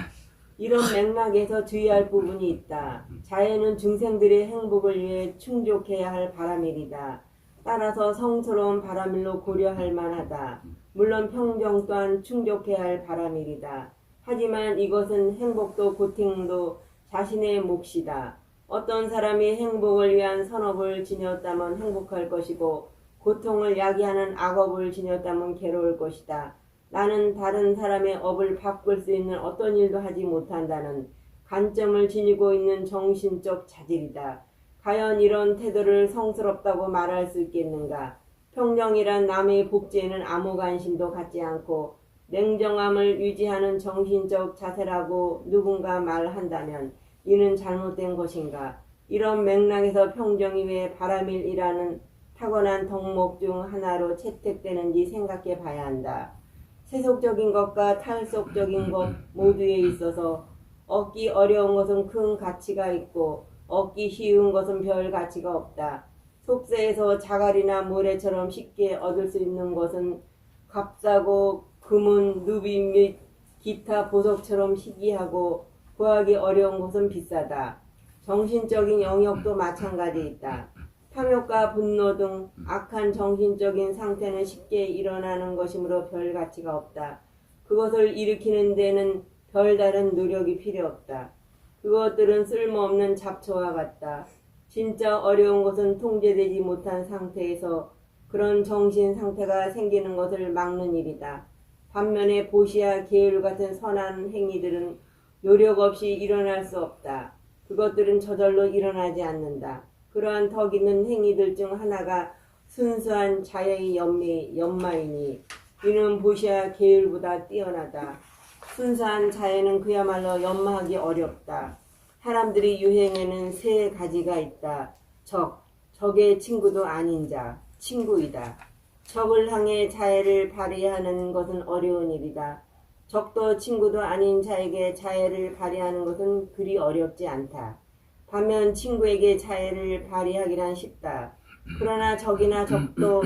이런 맥락에서 주의할 부분이 있다. 자연은 중생들의 행복을 위해 충족해야 할 바람일이다. 따라서 성스러운 바람일로 고려할 만하다. 물론 평정 또한 충족해야 할 바람일이다. 하지만 이것은 행복도 고통도 자신의 몫이다. 어떤 사람이 행복을 위한 선업을 지녔다면 행복할 것이고 고통을 야기하는 악업을 지녔다면 괴로울 것이다. 나는 다른 사람의 업을 바꿀 수 있는 어떤 일도 하지 못한다는 관점을 지니고 있는 정신적 자질이다. 과연 이런 태도를 성스럽다고 말할 수 있겠는가? 평정이란 남의 복제에는 아무 관심도 갖지 않고 냉정함을 유지하는 정신적 자세라고 누군가 말한다면 이는 잘못된 것인가? 이런 맥락에서 평정이 왜 바람일이라는 타고난 덕목 중 하나로 채택되는지 생각해 봐야 한다. 세속적인 것과 탈속적인 것 모두에 있어서 얻기 어려운 것은 큰 가치가 있고 얻기 쉬운 것은 별 가치가 없다. 속세에서 자갈이나 모래처럼 쉽게 얻을 수 있는 것은 값싸고 금은 누비 및 기타 보석처럼 희귀하고 구하기 어려운 것은 비싸다. 정신적인 영역도 마찬가지 있다. 탐욕과 분노 등 악한 정신적인 상태는 쉽게 일어나는 것이므로 별 가치가 없다. 그것을 일으키는 데는 별다른 노력이 필요 없다. 그것들은 쓸모없는 잡초와 같다. 진짜 어려운 것은 통제되지 못한 상태에서 그런 정신 상태가 생기는 것을 막는 일이다. 반면에 보시와 계율 같은 선한 행위들은 노력 없이 일어날 수 없다. 그것들은 저절로 일어나지 않는다. 그러한 덕 있는 행위들 중 하나가 순수한 자의 연마이니 이는 보시와 계율보다 뛰어나다. 순수한 자에는 그야말로 연마하기 어렵다. 사람들이 유행에는 3가지가 있다. 적의 친구도 아닌 자, 친구이다. 적을 향해 자애를 발휘하는 것은 어려운 일이다. 적도 친구도 아닌 자에게 자애를 발휘하는 것은 그리 어렵지 않다. 반면 친구에게 자애를 발휘하기란 쉽다. 그러나 적이나 적도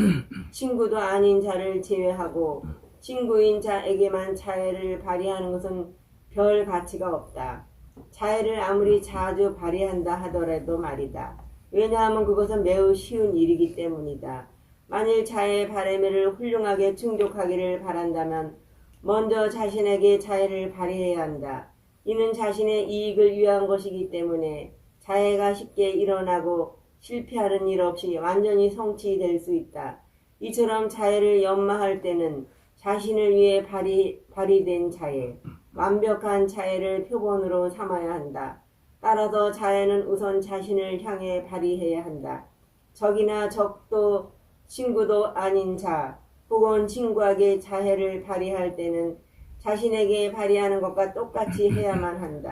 친구도 아닌 자를 제외하고 친구인 자에게만 자애를 발휘하는 것은 별 가치가 없다. 자애를 아무리 자주 발휘한다 하더라도 말이다. 왜냐하면 그것은 매우 쉬운 일이기 때문이다. 만일 자애의 바람을 훌륭하게 충족하기를 바란다면 먼저 자신에게 자애를 발휘해야 한다. 이는 자신의 이익을 위한 것이기 때문에 자애가 쉽게 일어나고 실패하는 일 없이 완전히 성취될 수 있다. 이처럼 자애를 연마할 때는 자신을 위해 발휘된 자애, 완벽한 자애를 표본으로 삼아야 한다. 따라서 자애는 우선 자신을 향해 발휘해야 한다. 적이나 적도 친구도 아닌 자, 혹은 친구에게 자애를 발휘할 때는 자신에게 발휘하는 것과 똑같이 해야만 한다.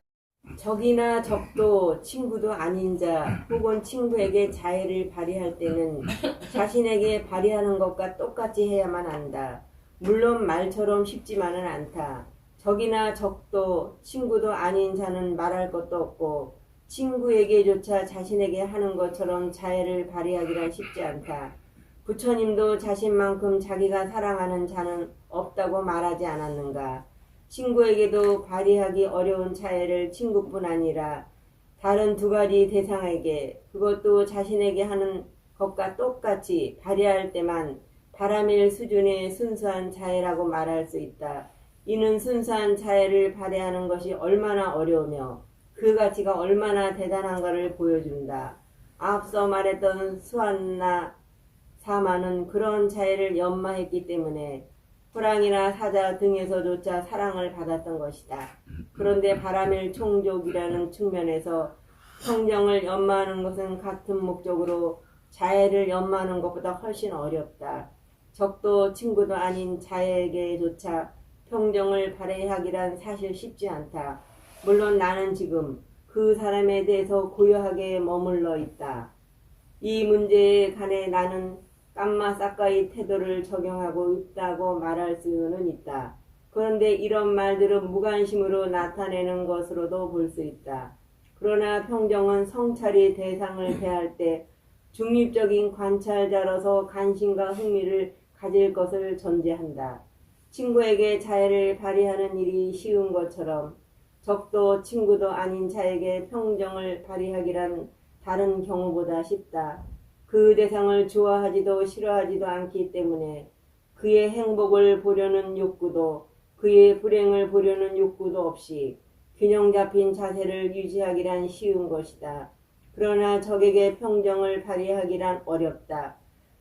적이나 적도 친구도 아닌 자, 혹은 친구에게 자애를 발휘할 때는 자신에게 발휘하는 것과 똑같이 해야만 한다. 물론 말처럼 쉽지만은 않다. 적이나 적도 친구도 아닌 자는 말할 것도 없고 친구에게조차 자신에게 하는 것처럼 자애를 발휘하기란 쉽지 않다. 부처님도 자신만큼 자기가 사랑하는 자는 없다고 말하지 않았는가. 친구에게도 발휘하기 어려운 자애를 친구뿐 아니라 다른 두 가지 대상에게 그것도 자신에게 하는 것과 똑같이 발휘할 때만 바람일 수준의 순수한 자애라고 말할 수 있다. 이는 순수한 자애를 발휘하는 것이 얼마나 어려우며 그 가치가 얼마나 대단한가를 보여준다. 앞서 말했던 수완나 사마는 그런 자애를 연마했기 때문에 호랑이나 사자 등에서조차 사랑을 받았던 것이다. 그런데 바람일 총족이라는 측면에서 성정을 연마하는 것은 같은 목적으로 자애를 연마하는 것보다 훨씬 어렵다. 적도 친구도 아닌 자에게조차 평정을 발휘하기란 사실 쉽지 않다. 물론 나는 지금 그 사람에 대해서 고요하게 머물러 있다. 이 문제에 관해 나는 깜마사카이 태도를 적용하고 있다고 말할 수는 있다. 그런데 이런 말들은 무관심으로 나타내는 것으로도 볼 수 있다. 그러나 평정은 성찰이 대상을 대할 때 중립적인 관찰자로서 관심과 흥미를 가질 것을 전제한다. 친구에게 자애를 발휘하는 일이 쉬운 것처럼 적도 친구도 아닌 자에게 평정을 발휘하기란 다른 경우보다 쉽다. 그 대상을 좋아하지도 싫어하지도 않기 때문에 그의 행복을 보려는 욕구도 그의 불행을 보려는 욕구도 없이 균형 잡힌 자세를 유지하기란 쉬운 것이다. 그러나 적에게 평정을 발휘하기란 어렵다.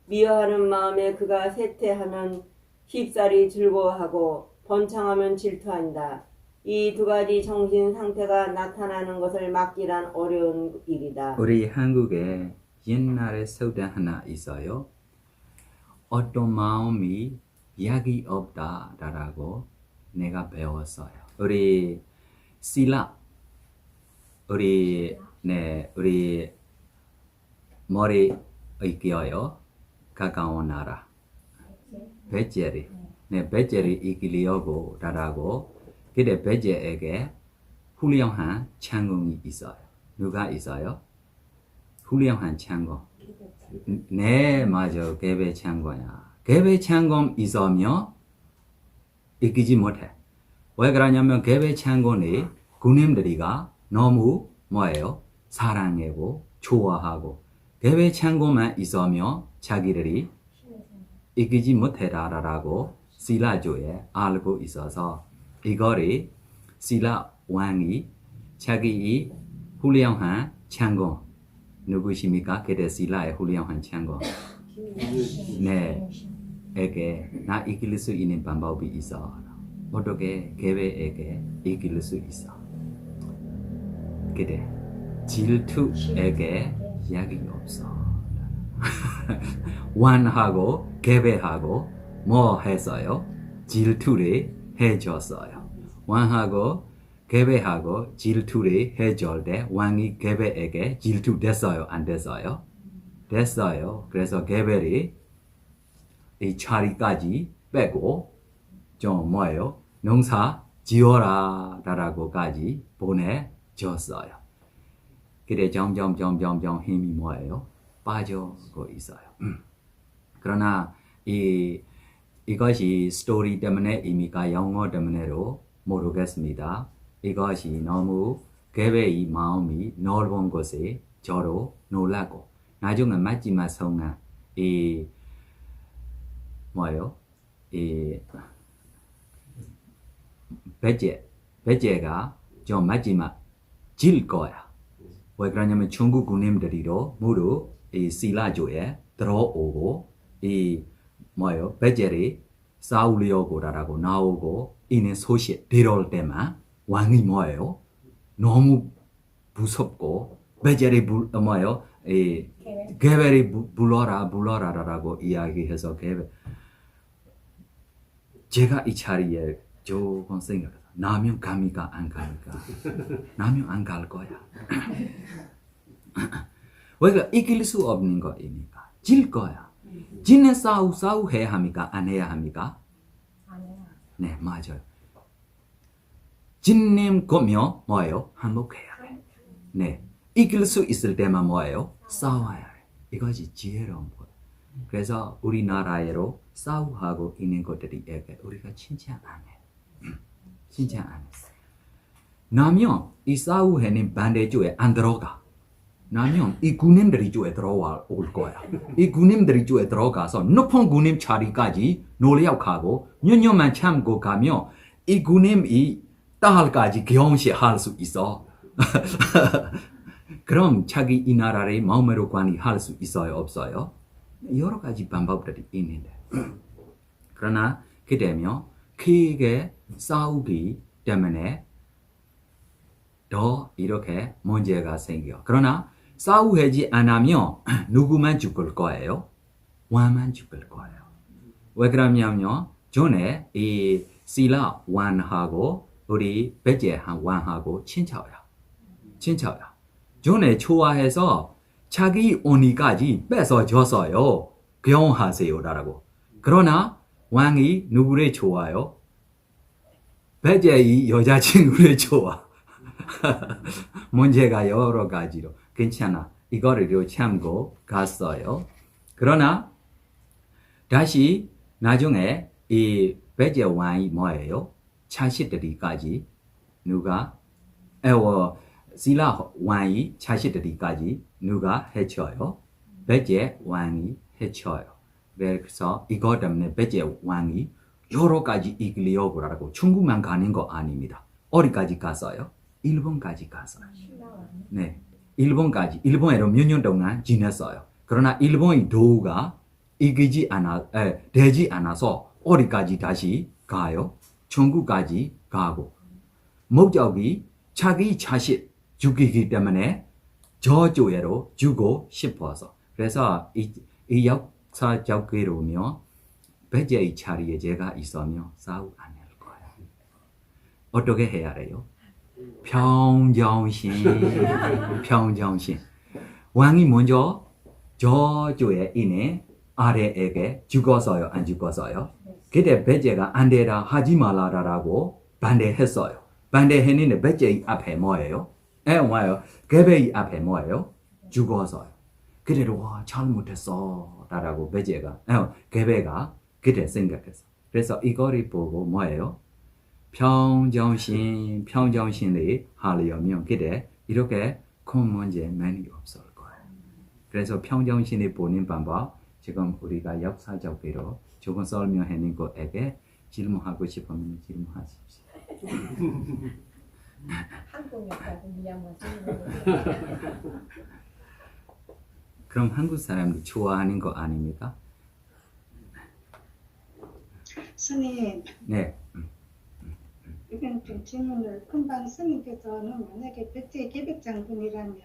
미워하는 마음에 그가 쇠퇴하면 쉽사리 즐거워하고 번창하면 질투한다. 이 두 가지 정신 상태가 나타나는 것을 막기란 어려운 일이다. 우리 한국에 옛날에 속담 하나 있어요. 어떤 마음이 약이 없다라고 내가 배웠어요. 우리 실라 우리 머리 이겨요. 가까운 나라 베젤이 베젤이 이기려고 라라고 그때 베젤에게 훌륭한 창공이 있어요. 누가 있어요? 훌륭한 창공. 네, 맞아. 개배 창공이야. 개배 창공 있으면 이기지 못해. 왜 그러냐면 개배 창공이 군인들이가 너무 뭐예요? 사랑하고 좋아하고 개배 창공만 있으면 자기들이 이기지 못해라라고 신라조에 알고 있어서 이거를 신라 왕이 자기의 훌륭한 창공 누구십니까? 그때 신라의 훌륭한 창공 네, 에게 나 이길 수 있는 방법이 있어. 어떻게 계획에게 이길 수 있어? 그때 질투에게 약이 없어. 완하고 계획하고 뭐 했어요? 질투를 해줬어요. 왕하고 계획하고 질투를 해줄 때 왕이 계획에게 질투됐어요? 안 됐어요? 됐어요. 그래서 계획이 이 자리까지 빼고 좀 뭐예요? 농사 지어라 라고까지 보내줬어요. 그래 점점 힘이 뭐예요? 빠져고 있어요. 그러나 이것이 스토리 때문에입니까? 영어 때문에로 모르겠습니다. 이것이 너무 계획의 마음이 넓은 곳에 저로 놀라고 나중에 마지막 성화 뭐예요? 배제가 좀 마지막 질 거야. 왜 그러냐면 중국 군인들이로 모두 이 신라조에 들어오고 뭐예요? 배제를 싸우려고라고 나오고 있는 소식 들어올 때만 왕이 뭐예요? 너무 무섭고 배제를 뭐예요? 계획을 불러라라고 이야기해서 제가 이 자리에 조금 생각해서 나면 갑니까 안 갑니까? 나면 안 갈 거야. 왜 이길 수 없는 거이니까 질 거야. 지는 싸우 해야 합니까? 안 해야 합니까? 안 해요. 네, 맞아요. 진님 거며 뭐예요? 한복해야 돼. 네. 이길 수 있을 때만 뭐예요? 싸워야 해. 이것이 지혜로운 것. 그래서 우리나라에로 싸우하고 있는 것들에게 우리가 칭찬 안 해. 칭찬 안 했어. 나면 이 싸우에는 반대쪽에 안 들어가. 나면 이 군인들이 쪽에 들어와 올 거야. 이 군인들이 쪽에 들어가서 높은 군인 자리까지 노력하고 몇 년만 참고 가면 이 군인이 딸까지 경시할 수 있어. 그럼 자기 이 나라를 마음으로 관리할 수 있어요? 없어요? 여러 가지 방법들이 있는데. 그러나 그때면 크게 싸우기 때문에 더 이렇게 문제가 생겨. 그러나 싸우지 않으면 누구만 죽을 거예요? 왕만 죽을 거예요. 왜 그러냐면요. 전에 이 신라 왕하고 우리 백제 왕하고 친척이야. 전에 좋아해서 자기 언니까지 뺏어줬어요. 경하세요라고. 그러나 왕이 누구를 좋아요? 백제의 여자친구를 좋아. 문제가 여러 가지로. 괜찮아. 이거를 참고 갔어요. 그러나 다시 나중에 이 백제 왕이 뭐예요? 자식들이까지 누가 신라 왕이 자식들이까지 누가 해쳐요? 백제 왕이 해쳐요. 그래서 이것 때문에 백제 왕이 여러 가지 이기려고 하고 중국만 가는 거 아닙니다. 어디까지 갔어요? 일본까지 갔어요. 네, 일본까지. 일본에도 몇 년 동안 지냈어요. 그러나 일본의 도가 되지 않아서 어디까지 다시 가요? 중국까지 가고. 목적이 자기 자식 죽이기 때문에 저쪽으로 주고 싶어서. 그래서 이 역사적으로면 백제의 자리에 제가 있으면 싸우 안 할 거예요. 어떻게 해야 돼요? 평정심. 왕이 먼저 저쪽에 있는 아래에게 죽었어요? 안 죽었어요? 그때 백제가 안 되라 하지 말라라고 반대했어요. 반대했는데 백제의 앞에 뭐예요? 뭐예요? 개배의 앞에 뭐예요? 죽었어요. 그래도 와 잘못했어 라고 백제가 개배가 그때 생각했어. 그래서 이거를 보고 뭐예요? 평정심을 하려면 그때 이렇게 큰 문제 많이 없을 거예요. 그래서 평정심을 보는 방법 지금 우리가 역사적으로 조금 설명하는 것에게 질문하고 싶으면 질문하십시오. 한국 역사 공부하면 그럼 한국 사람들이 좋아하는 거 아닙니까? 스님, 네. 이건 좀 질문을 금방 스님께서는 만약에 백제 계백 장군이라면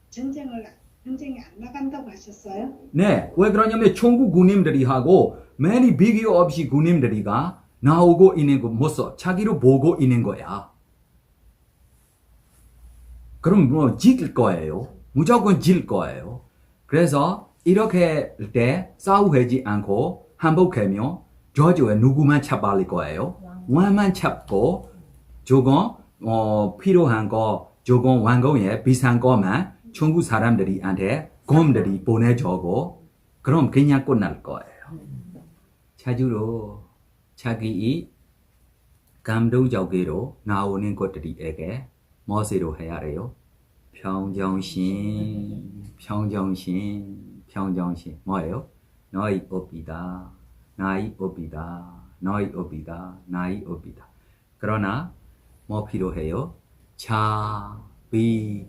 전쟁이 안 나간다고 하셨어요? 네. 왜 그러냐면 중국 군인들이 하고 많이 비교 없이 군인들이가 나오고 있는 거 모습 자기를 보고 있는 거야. 그럼 뭐 질 거예요. 무조건 질 거예요. 그래서 이렇게 할 때 싸우지 않고 한복하면 저쪽에 누구만 잡아갈 거예요? 왕만 잡고 조금 필요한 거 조금 왕궁에 비싼 거만 중국 사람들이한테 검들이 보내주고 그럼 그냥 끝날 거예요. 자주로 자기 감동적으로 나오는 것들에게 무엇으로 해야 해요? 평정심. 뭐예요? 너희 업이다. 나의 업이다. 너희 업이다. 나의 업이다. 그러나 뭐 필요해요? 자비.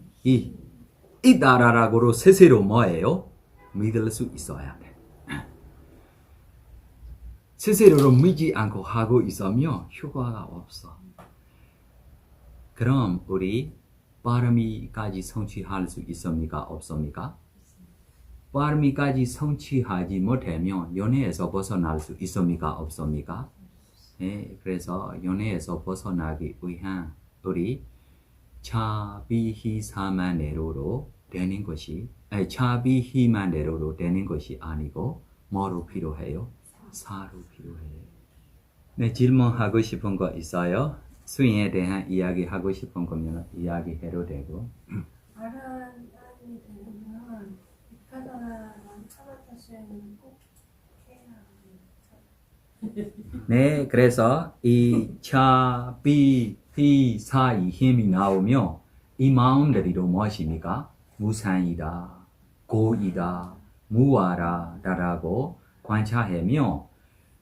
이따라라고로 스스로 뭐예요? 믿을 수 있어야 돼. 스스로로 믿지 않고 하고 있으면 효과가 없어. 그럼 우리 바람이까지 성취할 수 있습니까? 없습니까? 바람이까지 성취하지 못하면 연애에서 벗어날 수 있습니까? 없습니까? 네, 그래서 연애에서 벗어나기 위한 우리 차비희사만내로로 되는 것이 차비희만내로로 되는 것이 아니고 뭐로 필요해요? 사로 필요해요. 네, 질문하고 싶은 거 있어요? 수행에 대한 이야기 하고 싶은 거면 이야기해도 되고. 다른 사람이 되려면 비파사나랑 사바타 수행은 꼭 해야 합니다. 네, 그래서 이 차, 비, 히, 사, 이 힘이 나오며 이 마음들이도 무엇입니까? 무상이다, 고이다, 무아라라고 관찰하며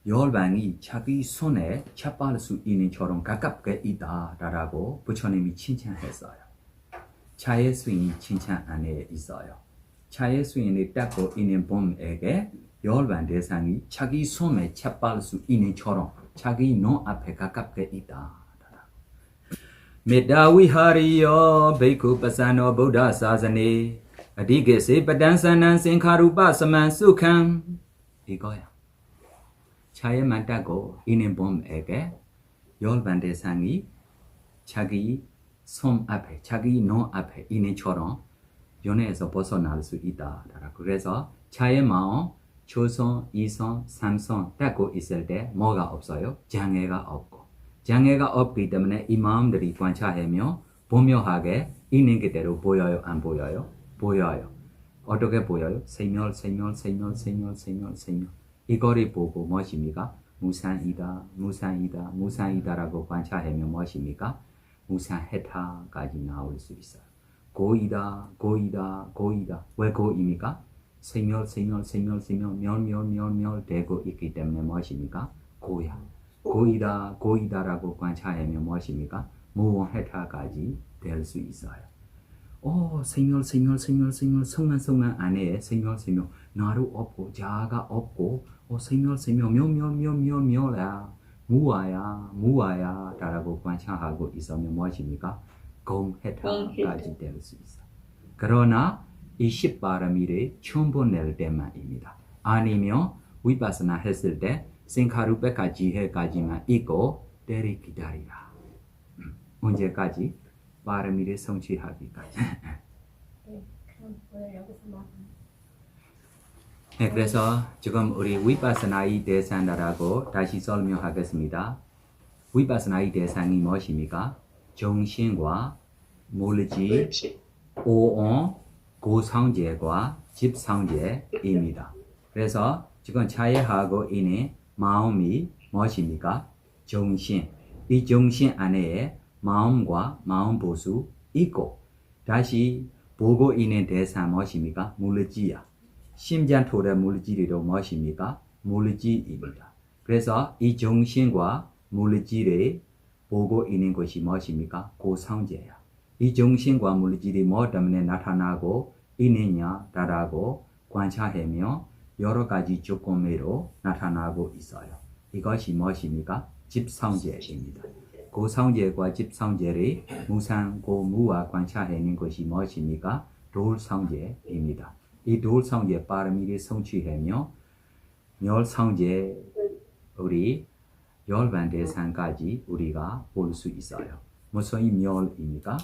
열반이 자기 손에 잡을 수 있는 처럼 가깝게 있다라고 부처님이 칭찬했어요. 차의 수인이 칭찬 안에 있어요. 차의 수인을 닦고 있는 봄에게 열반 대상이 자기 손에 잡을 수 있는 처럼 자기 눈 앞에 가깝게 있다. 메다위하리요 베이쿠 파사노 부ddha 사자네 아디게세 파단사난 생카루파 사만 수칸 이거야. 차에만 닦고 있는 봄에게 열반 대상이 자기 손 앞에, 자기 눈 앞에 있는 처럼 연애에서 벗어날 수 있다. 그래서 차의 마음 초선, 이선, 삼선 닦고 있을 때 뭐가 없어요? 장애가 없고. 장애가 없기 때문에 이 마음들이 관찰하며 보묘하게 있는 그대로 보여요? 안 보여요? 보여요. 어떻게 보여요? 세멸. 이거를 보고 무엇입니까? 무상이다라고 관찰하면 무엇입니까? 무상해타까지 나올 수 있어요. 고이다. 왜 고입니까? 세멸, 멸 되고 있기 때문에 무엇입니까? 고야. 고이다라고 관찰하면 무엇입니까? 무원해타까지 될 수 있어요. 세멸, 성만 안에 세멸, 나루 없고, 자아가 없고, 세멸, 멸야, 무아야라고 관찰하고 있으면 무엇입니까? 공해타까지 될 수 있어요. 그러나 이 10바람이를 충분할 때만입니다. 아니면 위파스나 했을 때 생카루페카 지혜까지만 있고 때리 기다리라. 언제까지? 바람이를 성취하기까지. 그럼 왜 여기서 말하는 네, 그래서 지금 우리 위파스나의 대상이라고 다시 설명하겠습니다. 위파스나의 대상이 무엇입니까? 정신과 물질, 오온, 고상제과 집상제입니다. 그래서 지금 차이하고 있는 마음이 무엇입니까? 정신. 이 정신 안에 마음과 마음 보수 있고 다시 보고 있는 대상 무엇입니까? 물질이야. 심장 토대 물질이도 무엇입니까? 물질입니다. 그래서 이 정신과 물질을 보고 있는 것이 무엇입니까? 고상제야. 이 정신과 물질이 뭐 때문에 나타나고 있느냐라고 관찰하며 여러 가지 조건으로 나타나고 있어요. 이것이 무엇입니까? 집상제입니다. 고상제과 집상제를 무상고무와 관찰하는 것이 무엇입니까? 돌상제입니다. 이 돌상제 빠르미를 성취하며 멸상제 우리 열반 대상까지 우리가 볼 수 있어요. 무슨 멸입니까?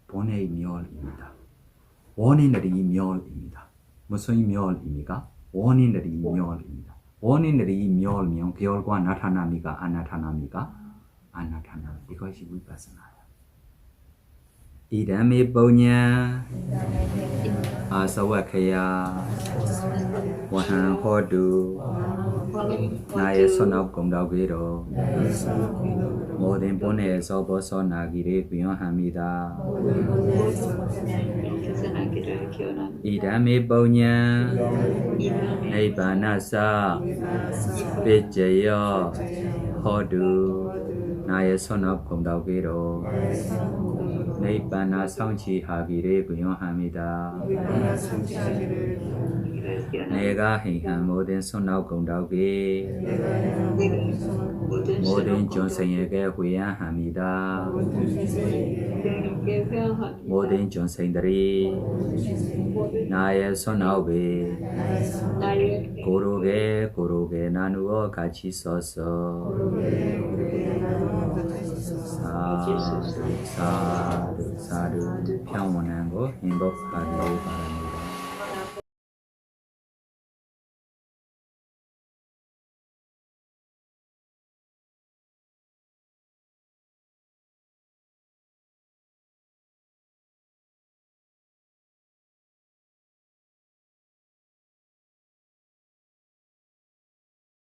본의 멸입니다. 원인들이 멸입니다. 무슨 멸입니까? 원인들이 멸입니다. 원인들이 멸면 결과 나타납니까? 안 나타납니까? 안 나타납니다. 이것이 위파사나예요. 이담이 보냐 아사와카야 와한 호두 나의 선업 공덕위로 모든 본에서 벗어나기를 구현합니다. 벗어나기를 기원합니다. 이담이 보냐 에이바나사 빗제여 호두 나의 선업 공덕위로 네이바나 성취하기를 구현합니다. 내가 행한 모든 선업 공덕이 모든 존생에게 회양합니다. 모든 존생들이 나의 선업을 고르게 나누어 같이 써서 사두 평온한 거 행복하기를 바랍니다.